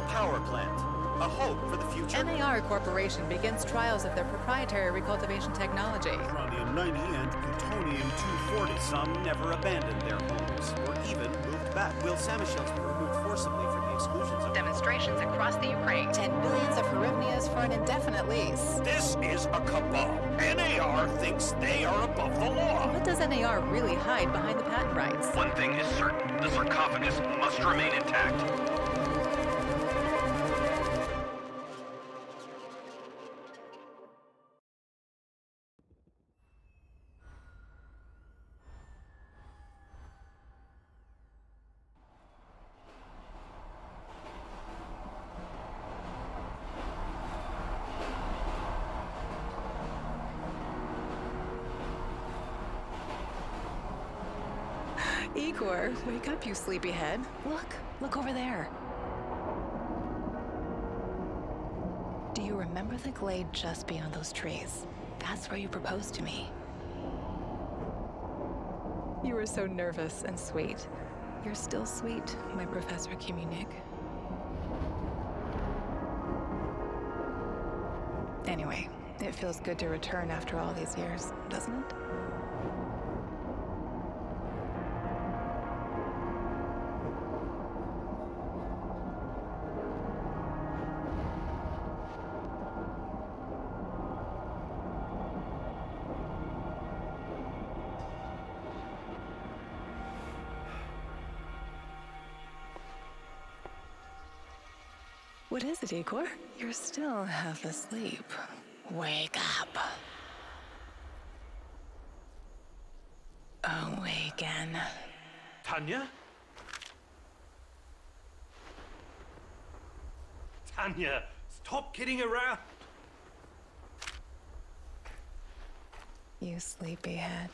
power plant. A hope for the future. S.T.A.L.K.E.R Corporation begins trials of their proprietary recultivation technology. Uranium-90 and plutonium-240. Some never abandoned their homes, or even moved back. Will Samichel's be removed forcibly from the exclusions of Demonstrations across the Ukraine. 10 billions of hryvnias for an indefinite lease. This is a cabal. NAR thinks they are above the law. What does S.T.A.L.K.E.R really hide behind the patent rights? One thing is certain. The sarcophagus must remain intact. Igor, wake up, you sleepyhead. Look over there. Do you remember the glade just beyond those trees? That's where you proposed to me. You were so nervous and sweet. You're still sweet, my Professor Communic. Anyway, it feels good to return after all these years, doesn't it? What is it, Igor? You're still half asleep. Wake up. Awaken. Tanya? Tanya, stop kidding around. You sleepyhead.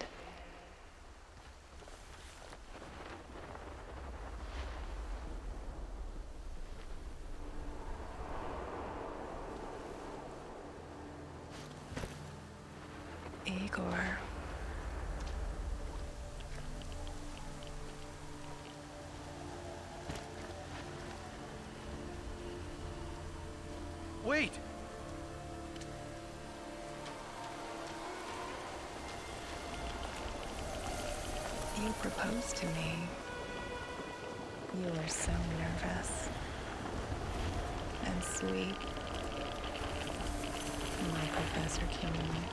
Igor. Wait! You proposed to me. You were so nervous and sweet. My Professor Communic.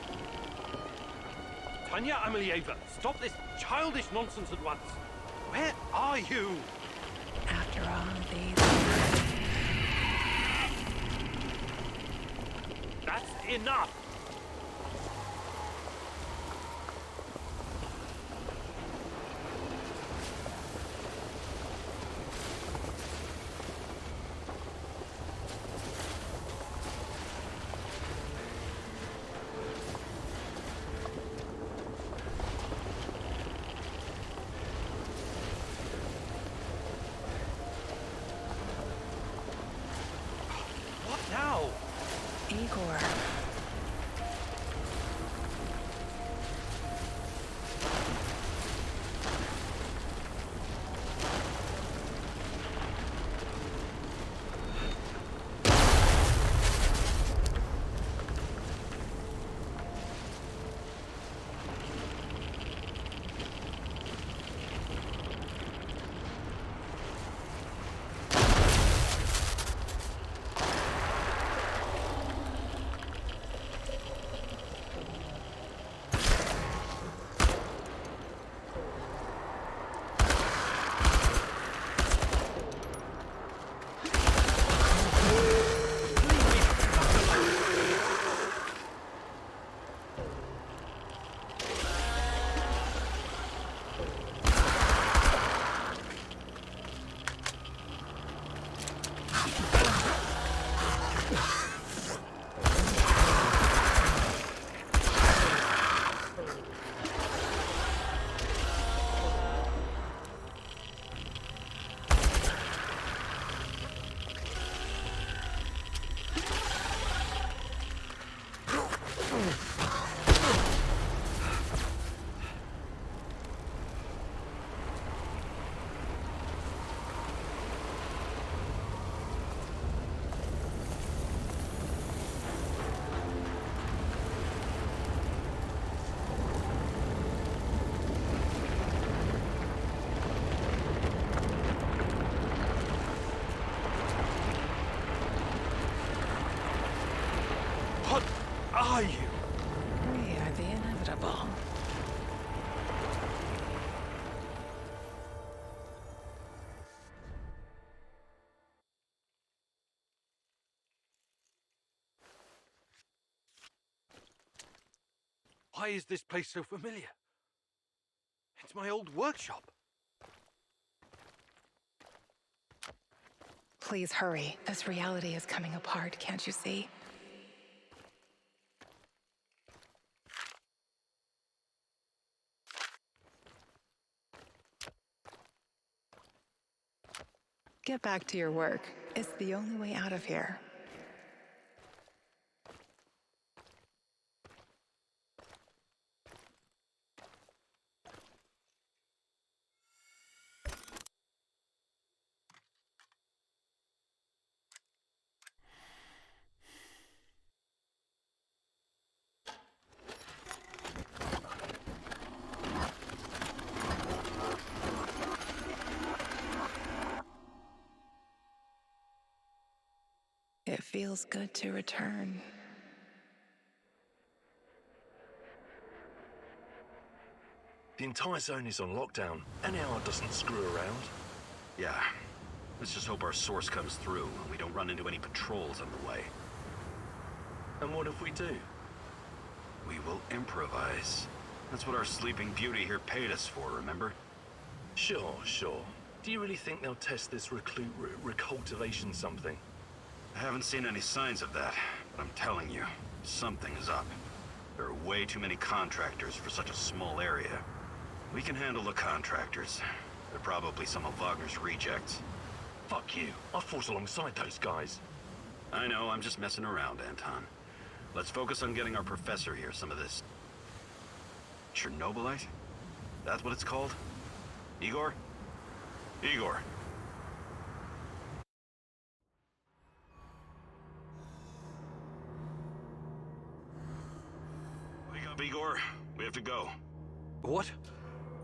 Tanya Amelieva, stop this childish nonsense at once. Where are you? After all these years. That's enough! What now? Igor. are you? We are the inevitable. Why is this place so familiar? It's my old workshop. Please hurry. This reality is coming apart, can't you see? Get back to your work. It's the only way out of here. It feels good to return. The entire zone is on lockdown. NAR doesn't screw around. Yeah. Let's just hope our source comes through and we don't run into any patrols on the way. And what if we do? We will improvise. That's what our Sleeping Beauty here paid us for, remember? Sure. Do you really think they'll test this recultivation something? I haven't seen any signs of that, but I'm telling you, something is up. There are way too many contractors for such a small area. We can handle the contractors. They're probably some of Wagner's rejects. Fuck you. I fought alongside those guys. I know, I'm just messing around, Anton. Let's focus on getting our professor here some of this... Chernobylite? That's what it's called? Igor? Igor. Wake up, Igor. We have to go. What?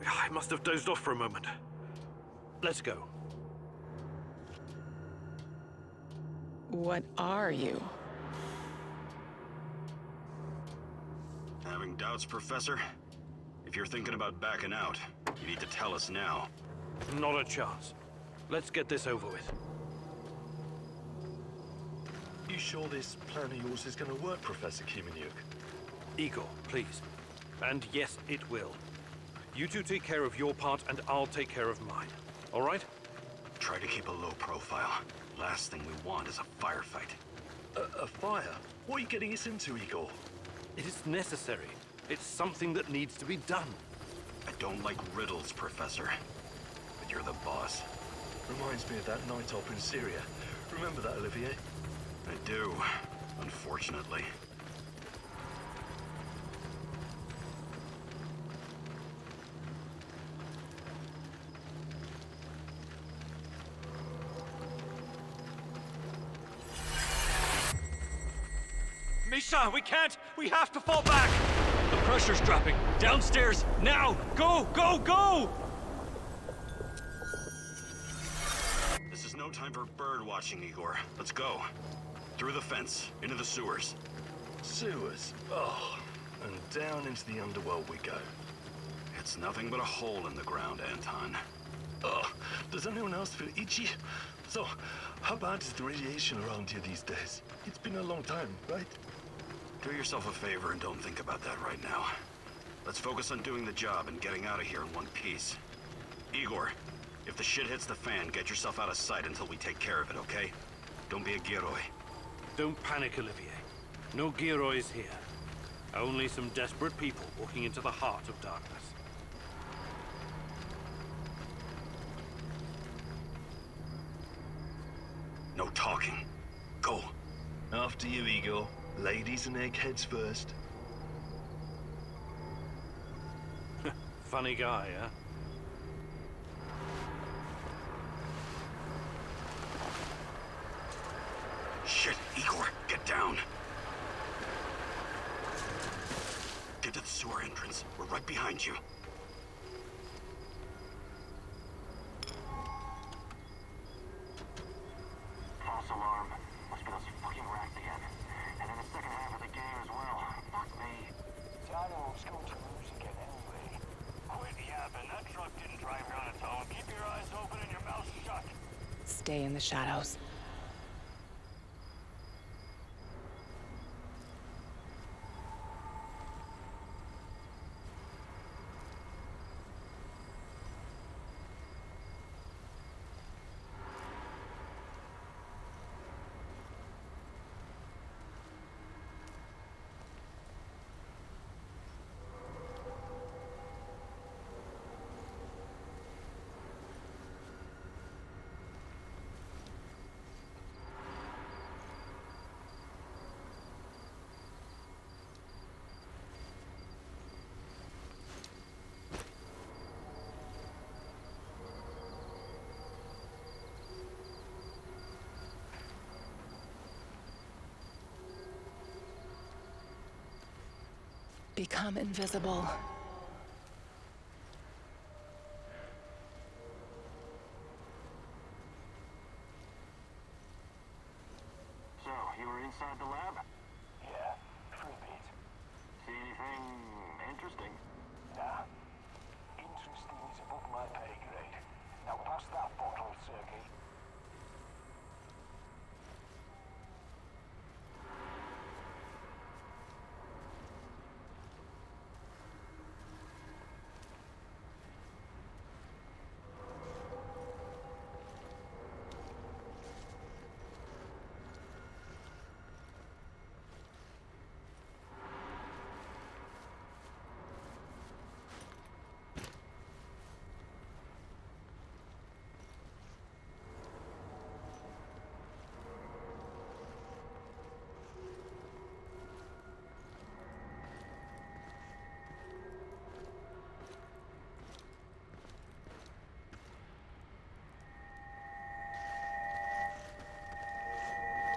I must have dozed off for a moment. Let's go. What are you? Having doubts, Professor? If you're thinking about backing out, you need to tell us now. Not a chance. Let's get this over with. You sure this plan of yours is going to work, Professor Kimenyuk? Igor, please. And yes, it will. You two take care of your part, and I'll take care of mine. All right? Try to keep a low profile. Last thing we want is a firefight. A fire? What are you getting us into, Igor? It is necessary. It's something that needs to be done. I don't like riddles, Professor. But you're the boss. Reminds me of that night op in Syria. Remember that, Olivier? I do, unfortunately. Misha, we can't! We have to fall back! The pressure's dropping. Downstairs, now! Go, go, go! This is no time for bird watching, Igor. Let's go. Through the fence, into the sewers. Sewers? Oh, and down into the underworld we go. It's nothing but a hole in the ground, Anton. Oh, does anyone else feel itchy? So, how bad is the radiation around here these days? It's been a long time, right? Do yourself a favor and don't think about that right now. Let's focus on doing the job and getting out of here in one piece. Igor, if the shit hits the fan, get yourself out of sight until we take care of it, okay? Don't be a Gieroi. Don't panic, Olivier. No Giroids here. Only some desperate people walking into the heart of darkness. No talking. Go. After you, Igor. Ladies and eggheads first. Funny guy, huh? Shit, Igor, get down. Get to the sewer entrance. We're right behind you. False alarm. Must be those fucking rats again. And in the second half of the game as well. stay in the shadows. Become invisible. So, you were inside the lab? Yeah, for a bit. See anything interesting? Nah. Interesting is above my pay grade. Now pass that bottle, Sergey.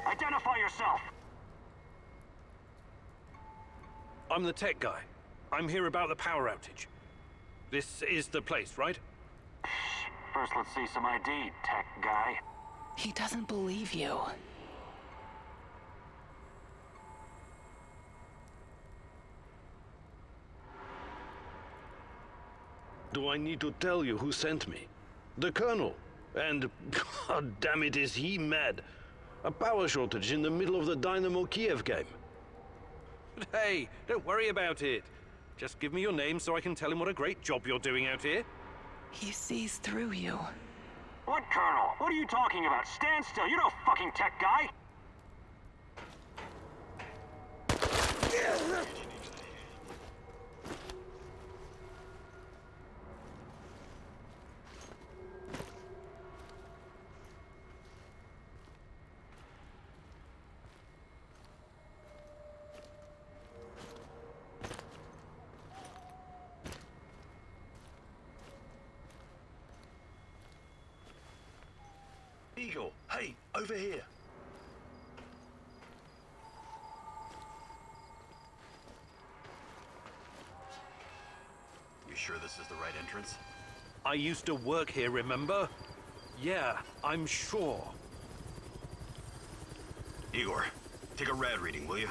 Identify yourself! I'm the tech guy. I'm here about the power outage. This is the place, right? First, let's see some ID, tech guy. He doesn't believe you. Do I need to tell you who sent me? The Colonel. And, god damn it, is he mad. A power shortage in the middle of the Dynamo Kiev game. Hey, don't worry about it. Just give me your name so I can tell him what a great job you're doing out here. He sees through you. What, Colonel? What are you talking about? Stand still, you're no fucking tech guy! Eagle, hey, over here. You sure this is the right entrance? I used to work here, remember? Yeah, I'm sure. Igor, take a rad reading, will you?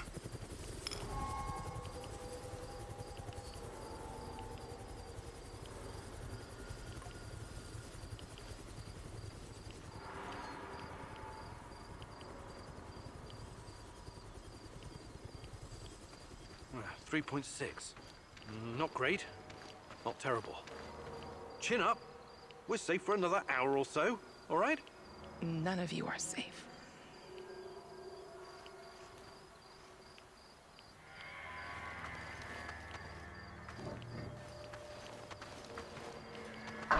Uh, 3.6. Not great. Not terrible. Chin up. We're safe for another hour or so, all right? None of you are safe. I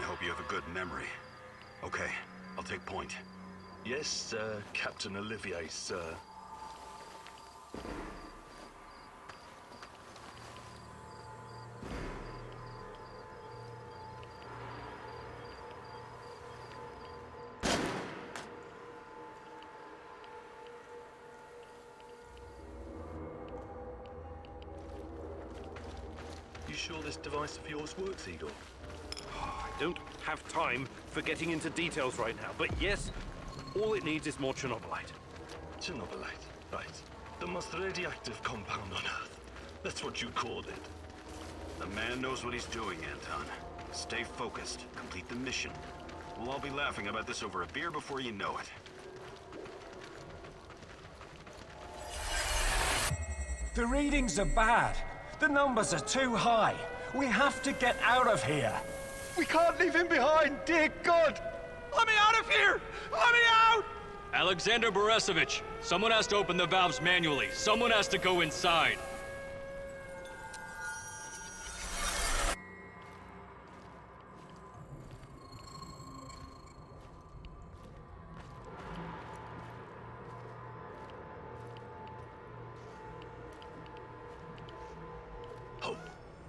hope you have a good memory. Okay, I'll take point. Yes, Captain Olivier, sir. You sure this device of yours works, Eagle? I don't have time for getting into details right now, but yes, all it needs is more Chernobylite. Chernobylite, right. The most radioactive compound on Earth. That's what you called it. The man knows what he's doing, Anton. Stay focused. Complete the mission. We'll all be laughing about this over a beer before you know it. The readings are bad. The numbers are too high. We have to get out of here. We can't leave him behind, dear God! Let me out of here! Let me out! Alexander Borisovich, someone has to open the valves manually. Someone has to go inside. Oh,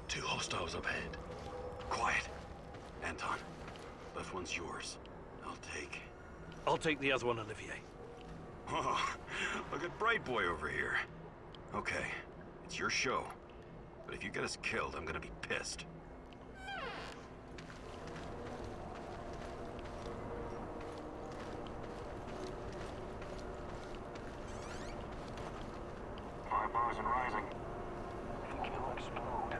2 hostiles up ahead. Quiet. Anton, left one's yours. I'll take the other one, Olivier. Oh, look at Bright Boy over here. Okay, it's your show. But if you get us killed, I'm gonna be pissed. Fires and rising. Think it'll explode.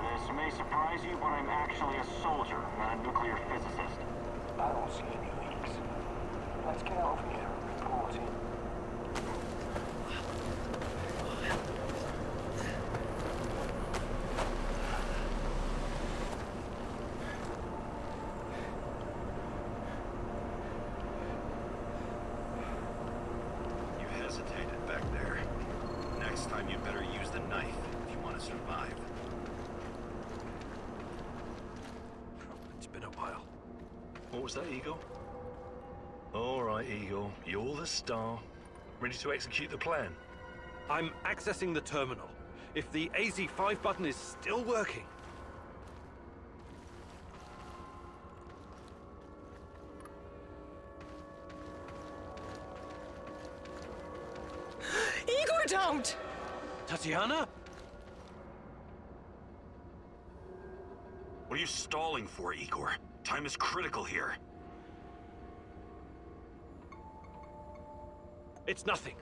This may surprise you, but I'm actually a soldier, not a nuclear physicist. I don't see any leaks. Let's get out of here and report in. You hesitated back there. Next time you better use the knife if you want to survive. It's been a while. What was that, Eagle? All right, Eagle. You're the star. Ready to execute the plan? I'm accessing the terminal. If the AZ5 button is still working... Igor, don't! Tatiana? What are you stalling for, Igor? Time is critical here. It's nothing.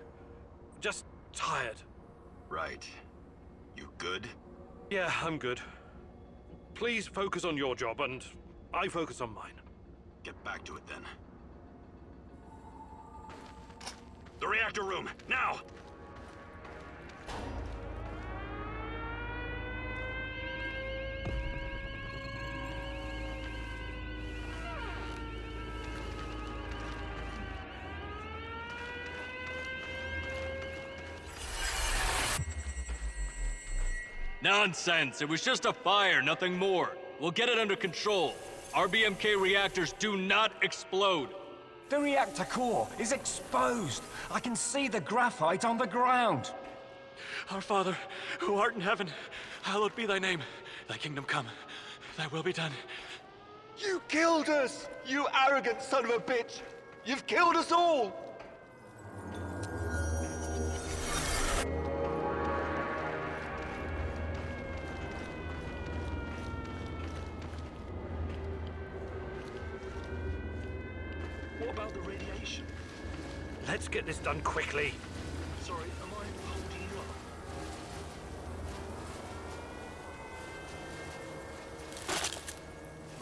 Just tired. Right. You good? Yeah, I'm good. Please focus on your job, and I focus on mine. Get back to it, then. The reactor room, now! Nonsense! It was just a fire, nothing more. We'll get it under control. RBMK reactors do not explode. The reactor core is exposed. I can see the graphite on the ground. Our Father, who art in heaven, hallowed be thy name. Thy kingdom come. Thy will be done. You killed us! You arrogant son of a bitch! You've killed us all! What about the radiation? Let's get this done quickly. Sorry, am I holding you up?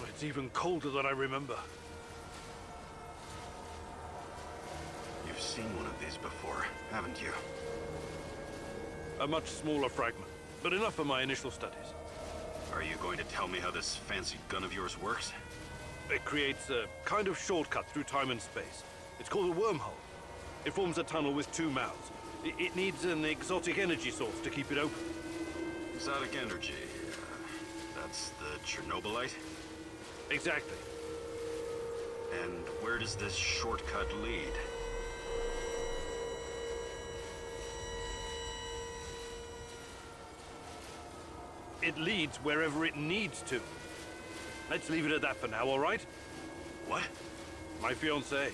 Oh, it's even colder than I remember. You've seen one of these before, haven't you? A much smaller fragment, but enough for my initial studies. Are you going to tell me how this fancy gun of yours works? It creates a kind of shortcut through time and space. It's called a wormhole. It forms a tunnel with 2 mouths. It needs an exotic energy source to keep it open. Exotic energy. That's the Chernobylite? Exactly. And where does this shortcut lead? It leads wherever it needs to. Let's leave it at that for now, all right? What? My fiancée.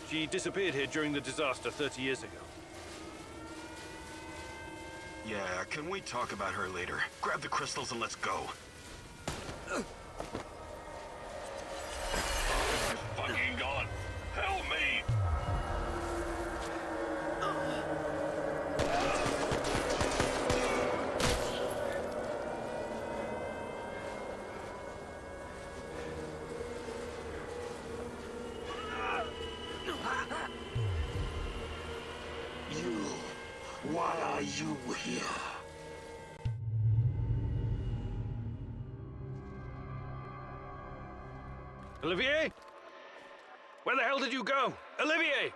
She disappeared here during the disaster 30 years ago. Yeah, can we talk about her later? Grab the crystals and let's go. Fucking God! Help me! are you here? Olivier? Where the hell did you go? Olivier!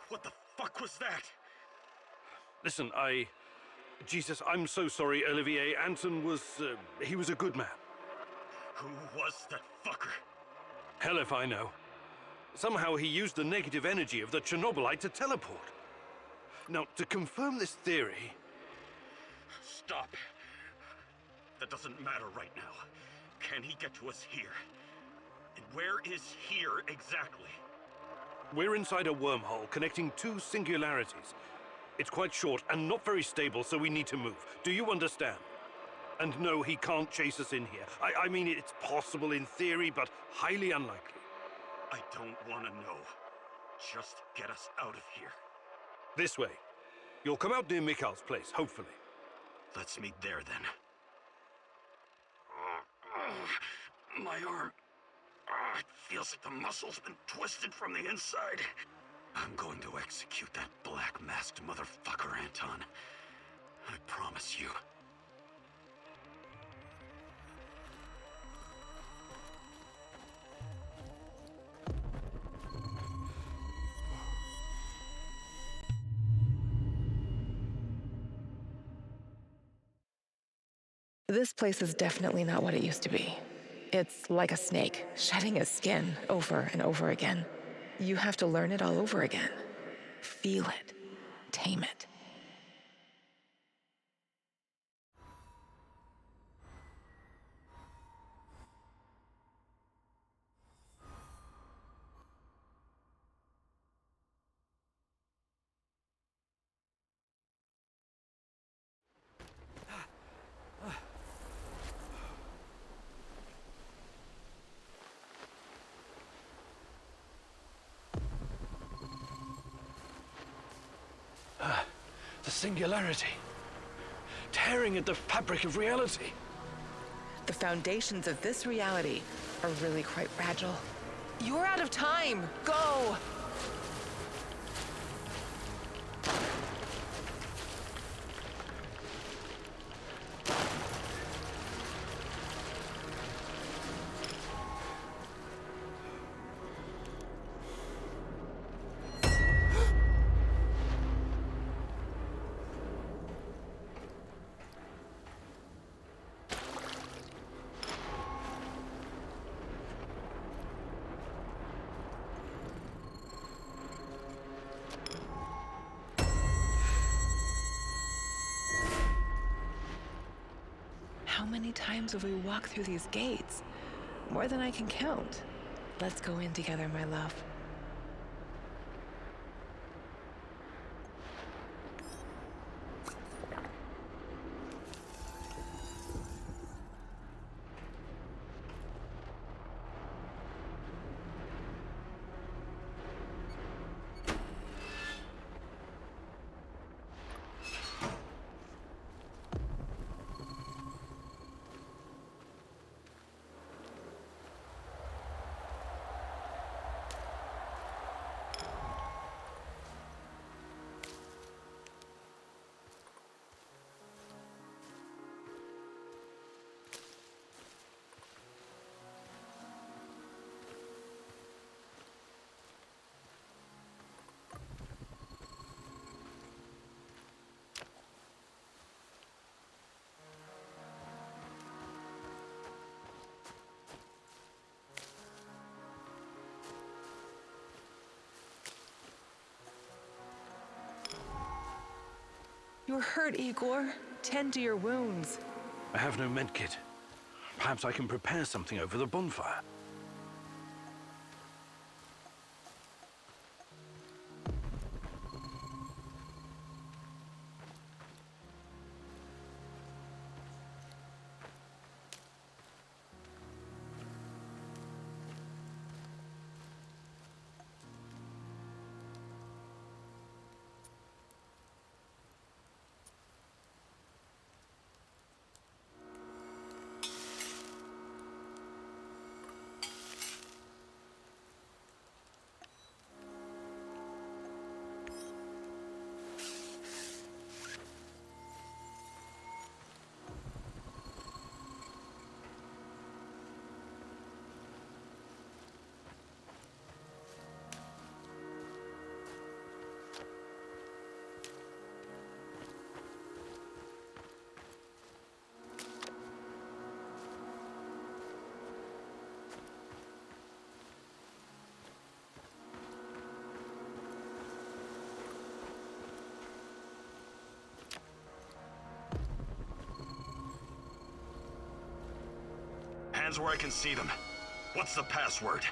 What the fuck was that? Listen, Jesus, I'm so sorry, Olivier. Anton was, he was a good man. Who was that fucker? Hell if I know. Somehow he used the negative energy of the Chernobylite to teleport. Now, to confirm this theory... Stop. That doesn't matter right now. Can he get to us here? And where is here exactly? We're inside a wormhole connecting two singularities. It's quite short and not very stable, so we need to move. Do you understand? And no, he can't chase us in here. I mean, it's possible in theory, but highly unlikely. I don't want to know. Just get us out of here. This way. You'll come out near Mikhail's place, hopefully. Let's meet there, then. My arm. It feels like the muscle's been twisted from the inside. I'm going to execute that black-masked motherfucker, Anton. I promise you. This place is definitely not what it used to be. It's like a snake, shedding its skin over and over again. You have to learn it all over again. Feel it. Tame it. The singularity. Tearing at the fabric of reality. The foundations of this reality are really quite fragile. You're out of time! Go! How many times have we walked through these gates? More than I can count. Let's go in together, my love. You're hurt, Igor. Tend to your wounds. I have no medkit. Perhaps I can prepare something over the bonfire. rooms where I can see them. What's the password?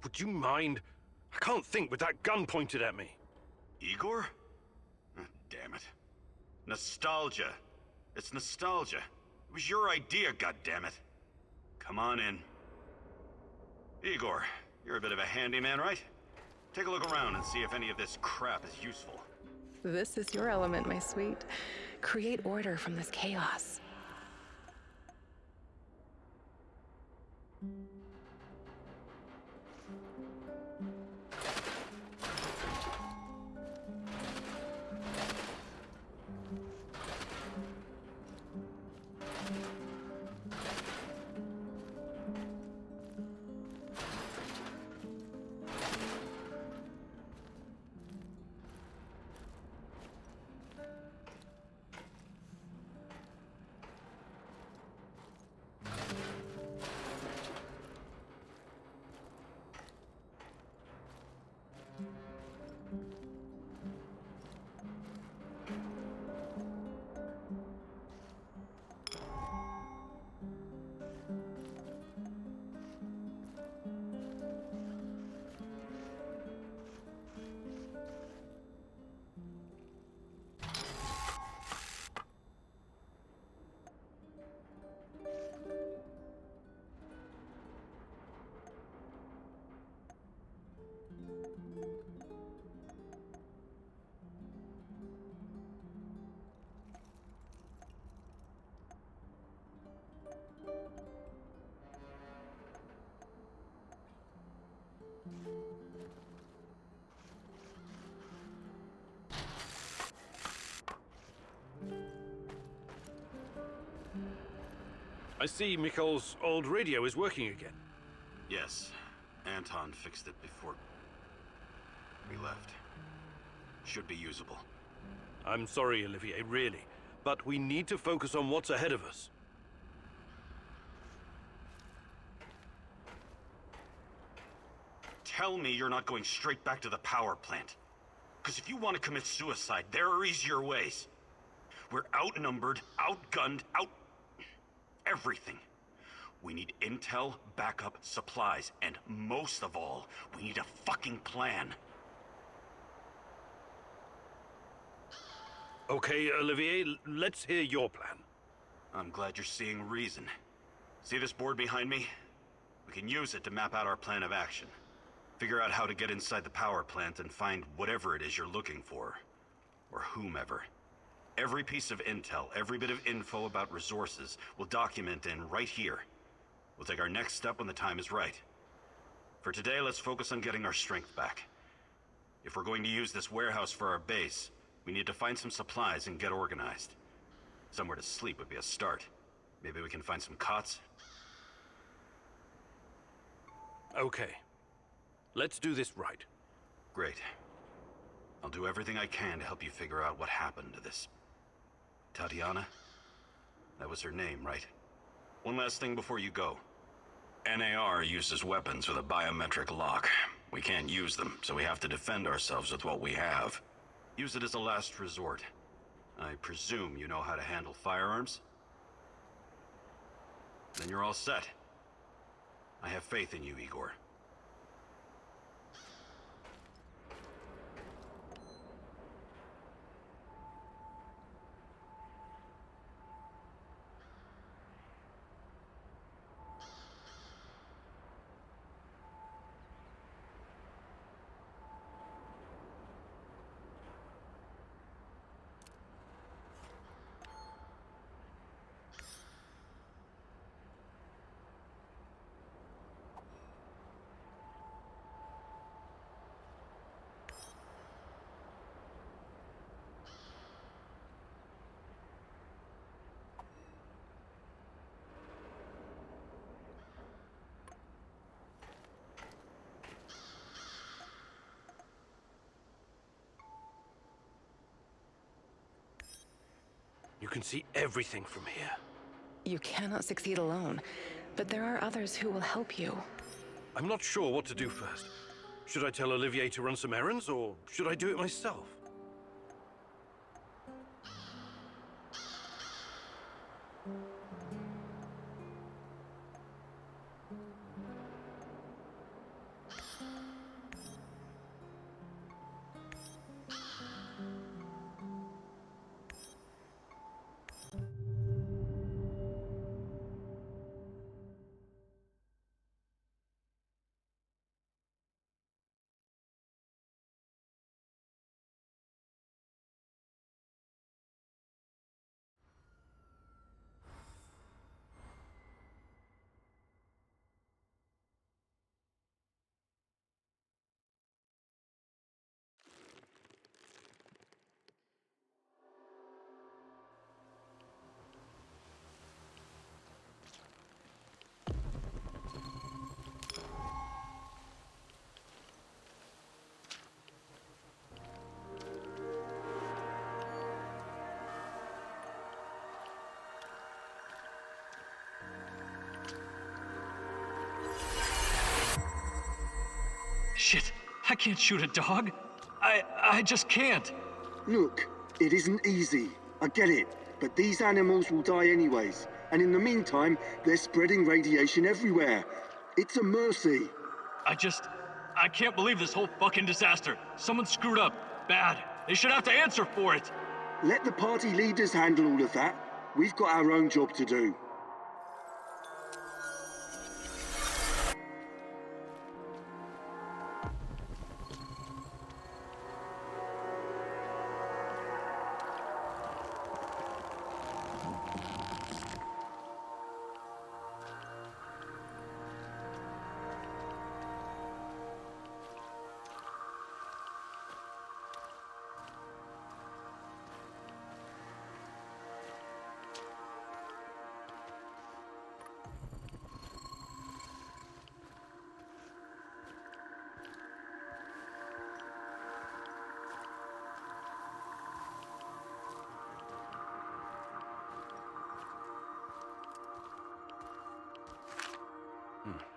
Would you mind? I can't think with that gun pointed at me. Igor? Damn it. Nostalgia. It's nostalgia. It was your idea, goddammit. Come on in. Igor, you're a bit of a handyman, right? Take a look around and see if any of this crap is useful. This is your element, my sweet. Create order from this chaos. I see Mikhail's old radio is working again. Yes, Anton fixed it before we left. Should be usable. I'm sorry, Olivier, really. But we need to focus on what's ahead of us. Tell me you're not going straight back to the power plant. Because if you want to commit suicide, there are easier ways. We're outnumbered, outgunned, everything. We need intel, backup, supplies, and most of all, we need a fucking plan. Okay, Olivier, let's hear your plan. I'm glad you're seeing reason. See this board behind me? We can use it to map out our plan of action. Figure out how to get inside the power plant and find whatever it is you're looking for. Or whomever. Every piece of intel, every bit of info about resources, we'll document in right here. We'll take our next step when the time is right. For today, let's focus on getting our strength back. If we're going to use this warehouse for our base, we need to find some supplies and get organized. Somewhere to sleep would be a start. Maybe we can find some cots? Okay. Let's do this right. Great. I'll do everything I can to help you figure out what happened to this Tatiana? That was her name, right? One last thing before you go. NAR uses weapons with a biometric lock. We can't use them, so we have to defend ourselves with what we have. Use it as a last resort. I presume you know how to handle firearms? Then you're all set. I have faith in you, Igor. You can see everything from here. You cannot succeed alone, but there are others who will help you. I'm not sure what to do first. Should I tell Olivier to run some errands, or should I do it myself? Shit, I can't shoot a dog. I just can't. Look, it isn't easy. I get it. But these animals will die anyways. And in the meantime, they're spreading radiation everywhere. It's a mercy. I can't believe this whole fucking disaster. Someone screwed up. Bad. They should have to answer for it. Let the party leaders handle all of that. We've got our own job to do.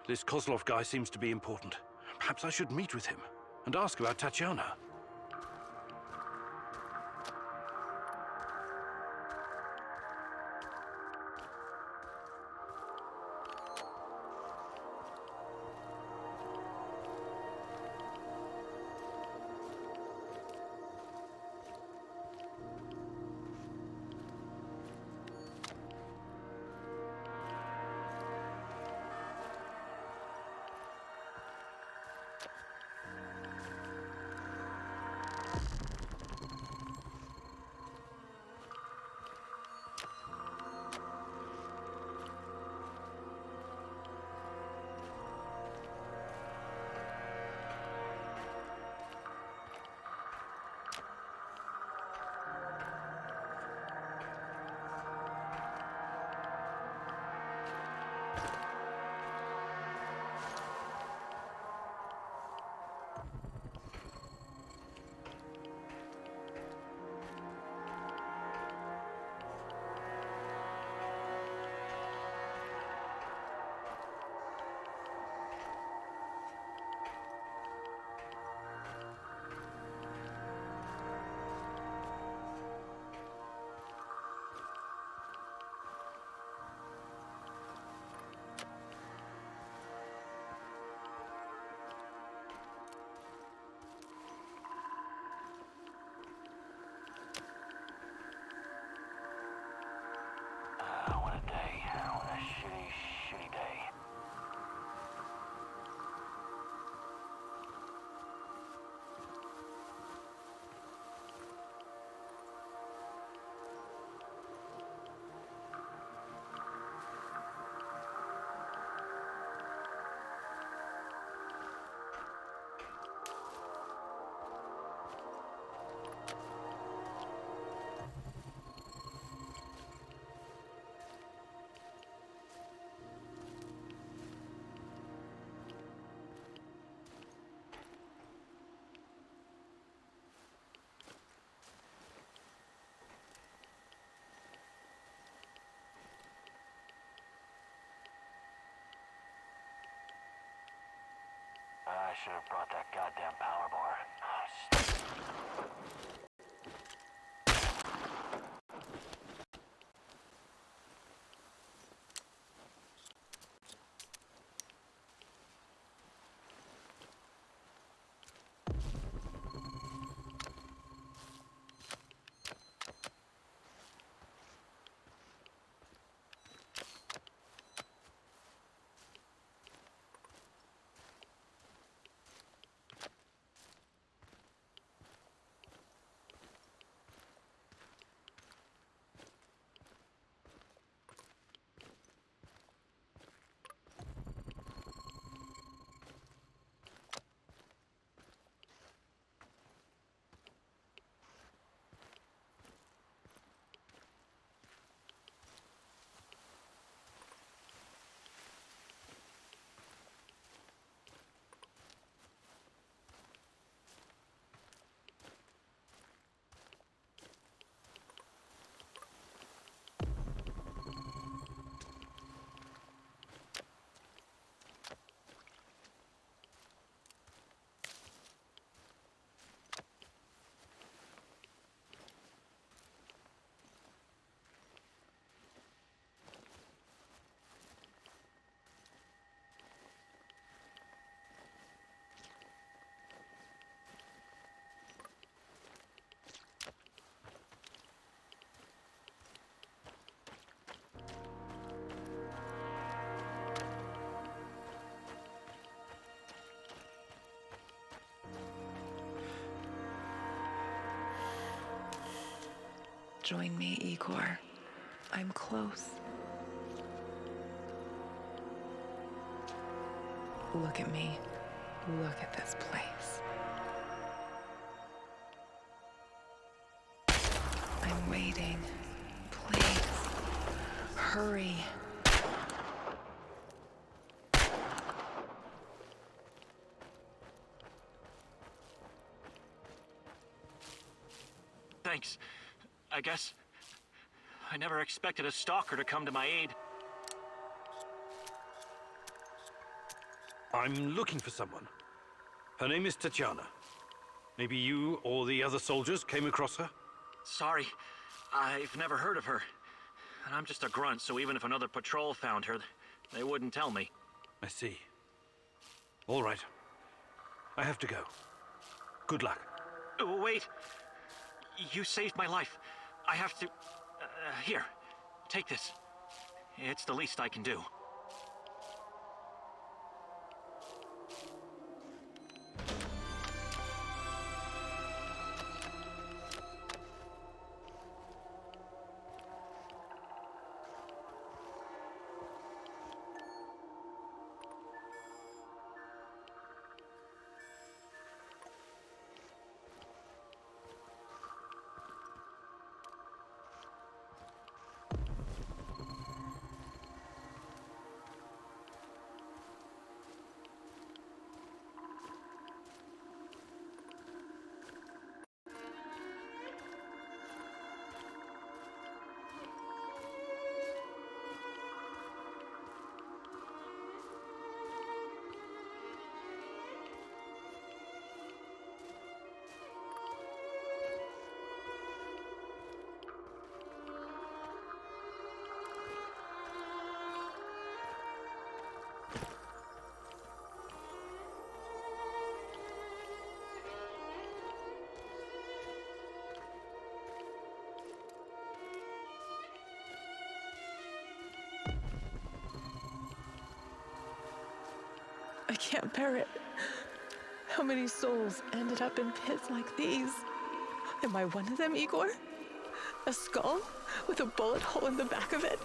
This Kozlov guy seems to be important. Perhaps I should meet with him and ask about Tatiana. What a day. What a shitty, shitty day. I should have brought that goddamn power bar. Oh, stupid. Join me, Igor. I'm close. Look at me. Look at this place. I'm waiting. Please, hurry. Thanks. I guess I never expected a stalker to come to my aid. I'm looking for someone. Her name is Tatiana. Maybe you or the other soldiers came across her? Sorry, I've never heard of her. And I'm just a grunt, so even if another patrol found her, they wouldn't tell me. I see. All right. I have to go. Good luck. Wait. You saved my life. I have to... here. Take this. It's the least I can do. I can't bear it. How many souls ended up in pits like these? Am I one of them, Igor? A skull with a bullet hole in the back of it?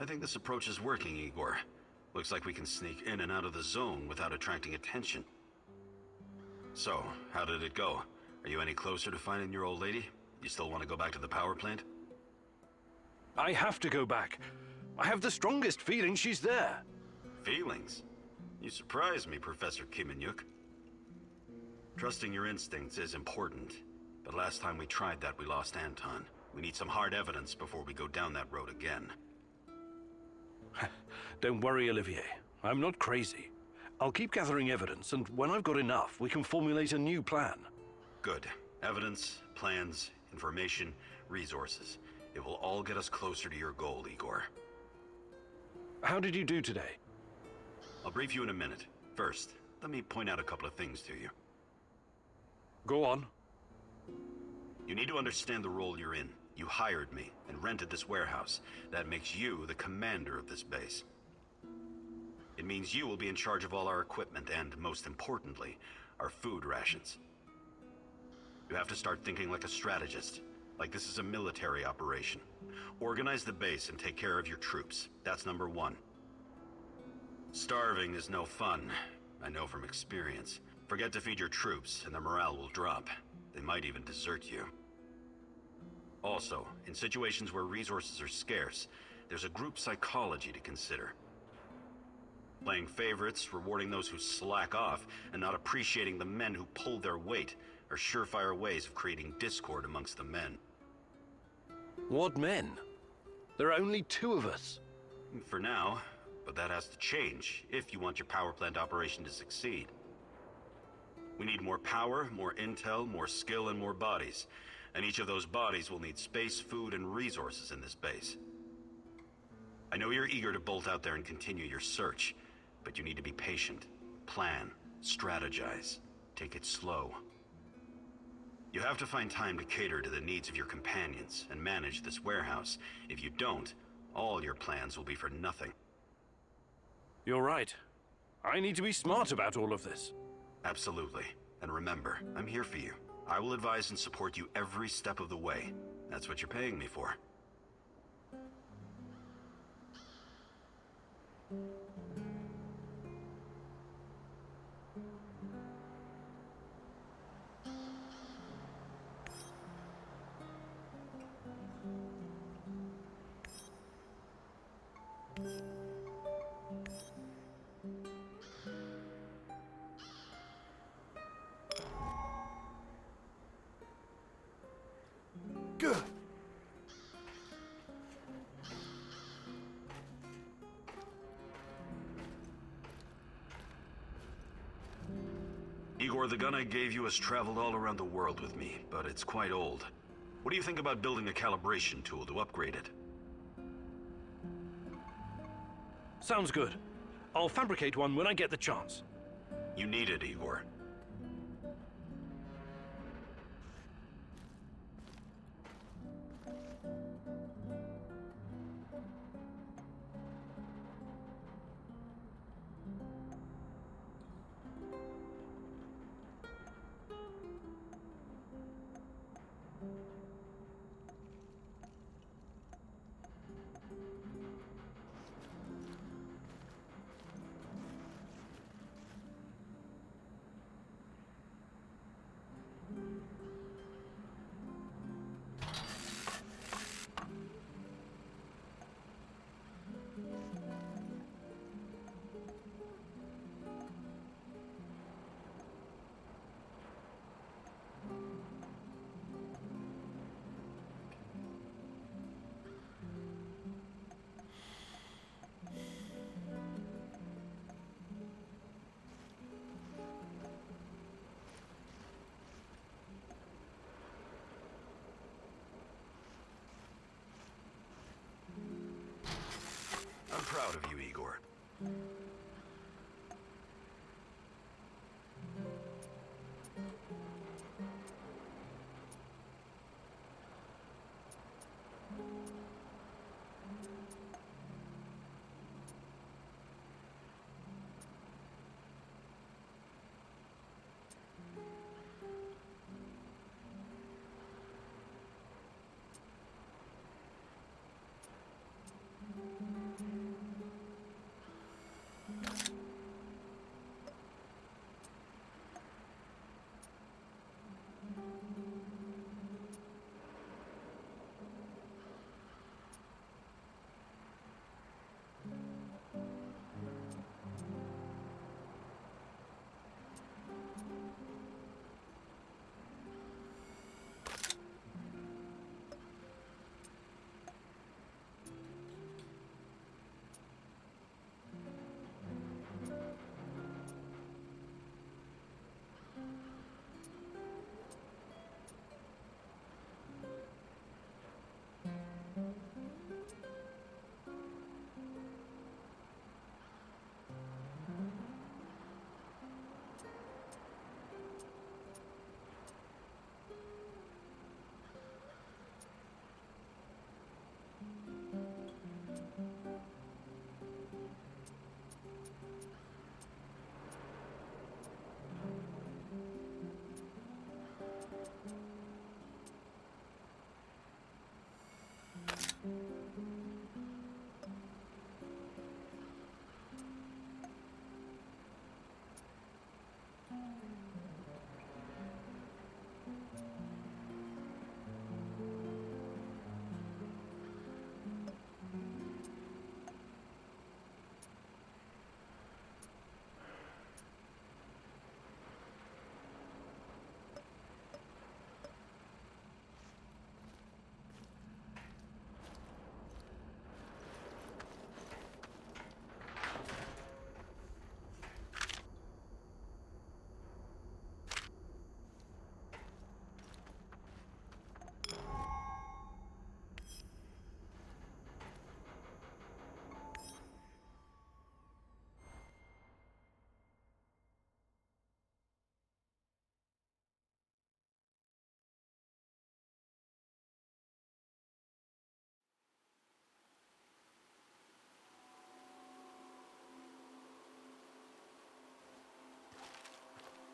I think this approach is working, Igor. Looks like we can sneak in and out of the zone without attracting attention. So, how did it go? Are you any closer to finding your old lady? You still want to go back to the power plant? I have to go back. I have the strongest feeling she's there. Feelings? You surprise me, Professor Kiminyuk. Trusting your instincts is important, but last time we tried that, we lost Anton. We need some hard evidence before we go down that road again. Don't worry, Olivier. I'm not crazy. I'll keep gathering evidence, and when I've got enough, we can formulate a new plan. Good. Evidence, plans, information, resources. It will all get us closer to your goal, Igor. How did you do today? I'll brief you in a minute. First, let me point out a couple of things to you. Go on. You need to understand the role you're in. You hired me and rented this warehouse. That makes you the commander of this base. It means you will be in charge of all our equipment and, most importantly, our food rations. You have to start thinking like a strategist, like this is a military operation. Organize the base and take care of your troops. That's number one. Starving is no fun. I know from experience. Forget to feed your troops and their morale will drop. They might even desert you. Also, in situations where resources are scarce, there's a group psychology to consider. Playing favorites, rewarding those who slack off, and not appreciating the men who pull their weight are surefire ways of creating discord amongst the men. What men? There are only 2 of us. For now, but that has to change if you want your power plant operation to succeed. We need more power, more intel, more skill, and more bodies. And each of those bodies will need space, food, and resources in this base. I know you're eager to bolt out there and continue your search, but you need to be patient, plan, strategize, take it slow. You have to find time to cater to the needs of your companions and manage this warehouse. If you don't, all your plans will be for nothing. You're right. I need to be smart about all of this. Absolutely. And remember, I'm here for you. I will advise and support you every step of the way. That's what you're paying me for. Good. Igor, the gun I gave you has traveled all around the world with me, but it's quite old. What do you think about building a calibration tool to upgrade it? Sounds good. I'll fabricate one when I get the chance. You need it, Igor.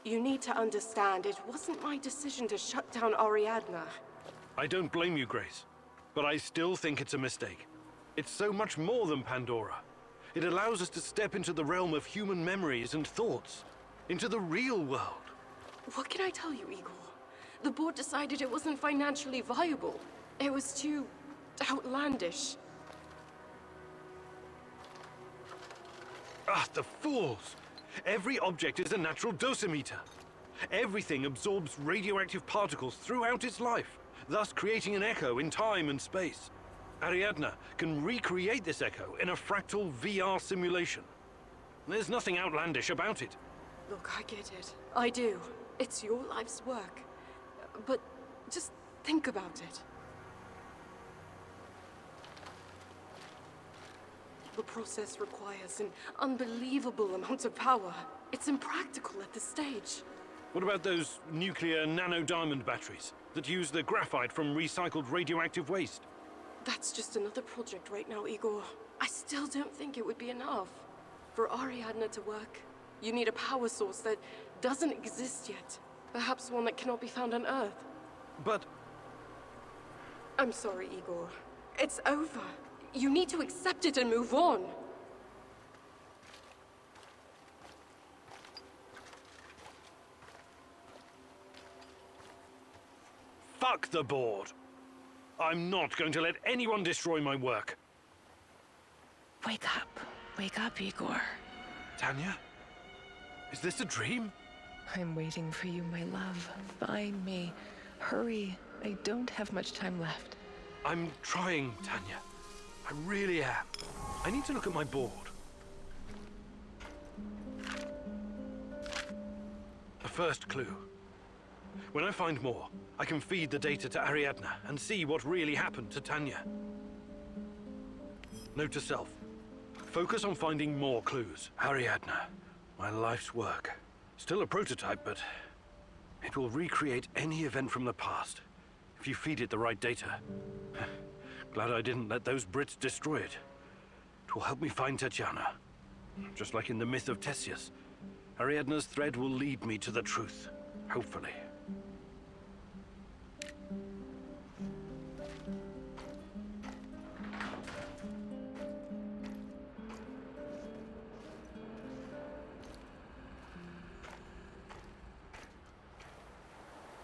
You need to understand, it wasn't my decision to shut down Ariadna. I don't blame you, Grace, but I still think it's a mistake. It's so much more than Pandora. It allows us to step into the realm of human memories and thoughts, into the real world. What can I tell you, Igor? The board decided it wasn't financially viable. It was too outlandish. Ah, the fools! Every object is a natural dosimeter. Everything absorbs radioactive particles throughout its life, thus creating an echo in time and space. Ariadna can recreate this echo in a fractal VR simulation. There's nothing outlandish about it. Look, I get it. I do. It's your life's work. But just think about it. The process requires an unbelievable amount of power. It's impractical at this stage. What about those nuclear nano-diamond batteries that use the graphite from recycled radioactive waste? That's just another project right now, Igor. I still don't think it would be enough. For Ariadna to work, you need a power source that doesn't exist yet. Perhaps one that cannot be found on Earth. But... I'm sorry, Igor. It's over. You need to accept it and move on. Fuck the board. I'm not going to let anyone destroy my work. Wake up. Wake up, Igor. Tanya? Is this a dream? I'm waiting for you, my love. Find me. Hurry. I don't have much time left. I'm trying, Tanya. I really am. I need to look at my board. A first clue. When I find more, I can feed the data to Ariadna and see what really happened to Tanya. Note to self. Focus on finding more clues. Ariadna, my life's work. Still a prototype, but it will recreate any event from the past if you feed it the right data. Glad I didn't let those Brits destroy it. It will help me find Tatiana. Just like in the myth of Theseus, Ariadna's thread will lead me to the truth, hopefully.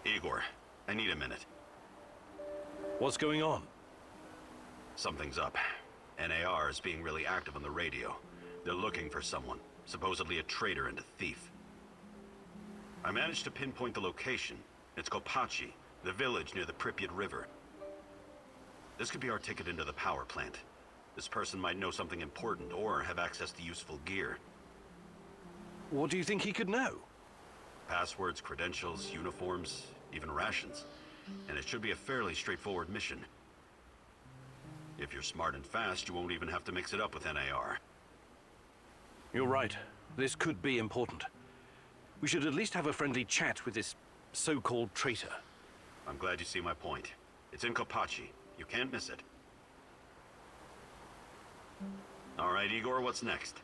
Igor, I need a minute. What's going on? Something's up. NAR is being really active on the radio. They're looking for someone, supposedly a traitor and a thief. I managed to pinpoint the location. It's Kopachi, the village near the Pripyat River. This could be our ticket into the power plant. This person might know something important or have access to useful gear. What do you think he could know? Passwords, credentials, uniforms, even rations. And it should be a fairly straightforward mission. If you're smart and fast, you won't even have to mix it up with NAR. You're right. This could be important. We should at least have a friendly chat with this so-called traitor. I'm glad you see my point. It's in Kopachi. You can't miss it. All right, Igor, what's next?